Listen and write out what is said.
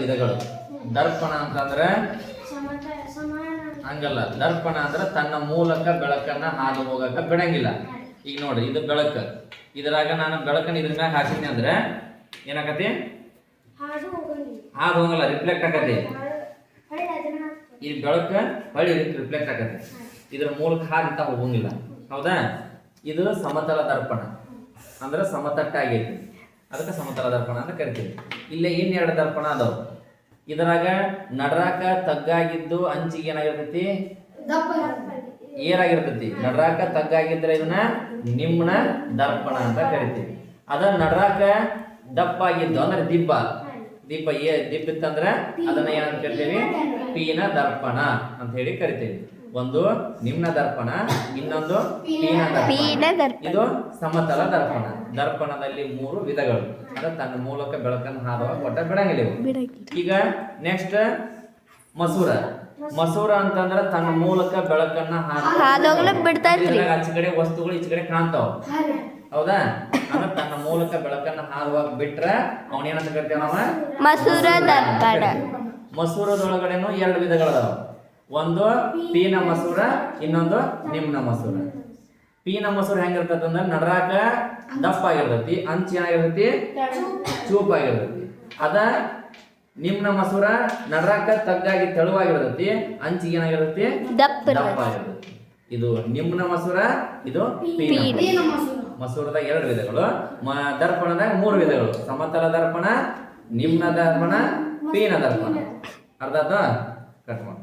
ವಿಧಗಳು. ದರ್ಪಣ ಅಂತಂದ್ರೆ ಹಂಗಲ್ಲ, ದರ್ಪಣ ಅಂದ್ರೆ ತನ್ನ ಮೂಲಕ ಬೆಳಕನ್ನ ಹಾದು ಹೋಗಕ ಬಿಡಂಗಿಲ್ಲ. ಈಗ ನೋಡ್ರಿ, ಇದು ಬೆಳಕು, ಇದ್ರಾಗ ನಾನು ಬೆಳಕನ್ನ ಇದ್ರ ಮ್ಯಾಗ ಹಾಕಿದ್ನಿ ಅಂದ್ರೆ ಏನಾಕತಿ? ಹಾದು ಹೋಗಲ್ಲ, ರಿಫ್ಲೆಕ್ಟ್ ಆಕತಿ. ಈ ಬೆಳಕ ಹೊಳ್ಳಿ ರಿಫ್ಲೆಕ್ಟ್ ಆಕತಿ, ಇದ್ರ ಮೂಲಕ ಹಾದಿತ ಹೋಗಂಗಿಲ್ಲ. ಹೌದಾ? ಇದು ಸಮತಲ ದರ್ಪಣ ಅಂದ್ರೆ ಸಮತಟ್ಟಾಗೈತಿ, ಅದಕ್ಕೆ ಸಮತಲ ದರ್ಪಣ ಅಂತ ಕರಿತೀವಿ. ಇಲ್ಲೇ ಇನ್ನೆರಡು ದರ್ಪಣ ಅದಾವ. ಇದರಾಗ ನಡ್ರಾಕ ತಗ್ಗಾಗಿದ್ದು ಅಂಚಿಗೆ ಏನಾಗಿರ್ತೈತಿ? ಏರಾಗಿರ್ತೈತಿ. ನಡ್ರಾಕ ತಗ್ಗಾಗಿದ್ರೆ ಇದನ್ನ ನಿಮ್ನ ದರ್ಪಣ ಅಂತ ಕರಿತೀವಿ. ಅದ ನಡ್ರಾಕ ದಪ್ಪಾಗಿದ್ದು ಅಂದ್ರೆ ದಿಬ್ಬ ಇತ್ತಂದ್ರ ಅದನ್ನ ಏನಂತ ಕರಿತೀವಿ? ಪೀನ ದರ್ಪಣ ಅಂತ ಹೇಳಿ ಕರಿತೀವಿ. ಒಂದು ನಿಮ್ನ ದರ್ಪಣ, ಇನ್ನೊಂದು ಪೀನ ದರ್ಪಣ. ಇದು ಸಮತಲ ದರ್ಪಣ. ದರ್ಪಣದಲ್ಲಿ 3 ವಿಧಗಳು. ಅಂದ್ರೆ ತನ್ನ ಮೂಲಕ ಬೆಳಕನ್ನು ಹಾರುವ ಒಟ್ಟ ಬಿಡಂಗಿಲ್ಲ. ಈಗ ನೆಕ್ಸ್ಟ್ ಮಸೂರ ಅಂತಂದ್ರ ತನ್ನ ಮೂಲಕ ಬೆಳಕನ್ನ ಆಚೆ ಕಡೆ ವಸ್ತುಗಳು ಈಚೆ ಕಡೆ ಕಾಣ್ತಾವ. ಹೌದಾ? ಅಂದ್ರೆ ತನ್ನ ಮೂಲಕ ಬೆಳಕನ್ನ ಹಾರುವಾಗ ಬಿಟ್ರ ಅವನೇನಂತ ಕರಿತೇವ ನಾವ? ಮಸೂರ ದರ್ಪಣ. ಮಸೂರದೊಳಗಡೆನು 2 ವಿಧಗಳದಾವ. ಒಂದು ಪೀನ ಮಸೂರ, ಇನ್ನೊಂದು ನಿಮ್ನ ಮಸೂರ. ಪೀನ ಮಸೂರ ಹೆಂಗಿರ್ತೈತಿ ಅಂದ್ರೆ ನಡ್ರಾಕ ದಪ್ಪ ಆಗಿರ್ತೈತಿ, ಅಂಚು ಏನಾಗಿರ್ತೈತಿ? ಚೂಪಾಗಿರ್ತೈತಿ. ಅದ ನಿಮ್ನ ಮಸೂರ ನಡ್ರಾಕ ತಗ್ಗಾಗಿ ತೆಳುವಾಗಿರ್ತೈತಿ, ಅಂಚಿಗೆ ಏನಾಗಿರ್ತೈತಿ? ದಪ್ಪ ಆಗಿರ್ತೈತಿ. ಇದು ನಿಮ್ನ ಮಸೂರ, ಇದು ಪೀನ ಮಸೂರದ 2 ವಿಧಗಳು. ದರ್ಪಣದಾಗ 3 ವಿಧಗಳು: ಸಮತಲ ದರ್ಪಣ, ನಿಮ್ನ ದರ್ಪಣ, ಪೀನ ದರ್ಪಣ. ಅರ್ಥ ಆಯ್ತಾ? ಕಟ್ ಮಾಡಿ.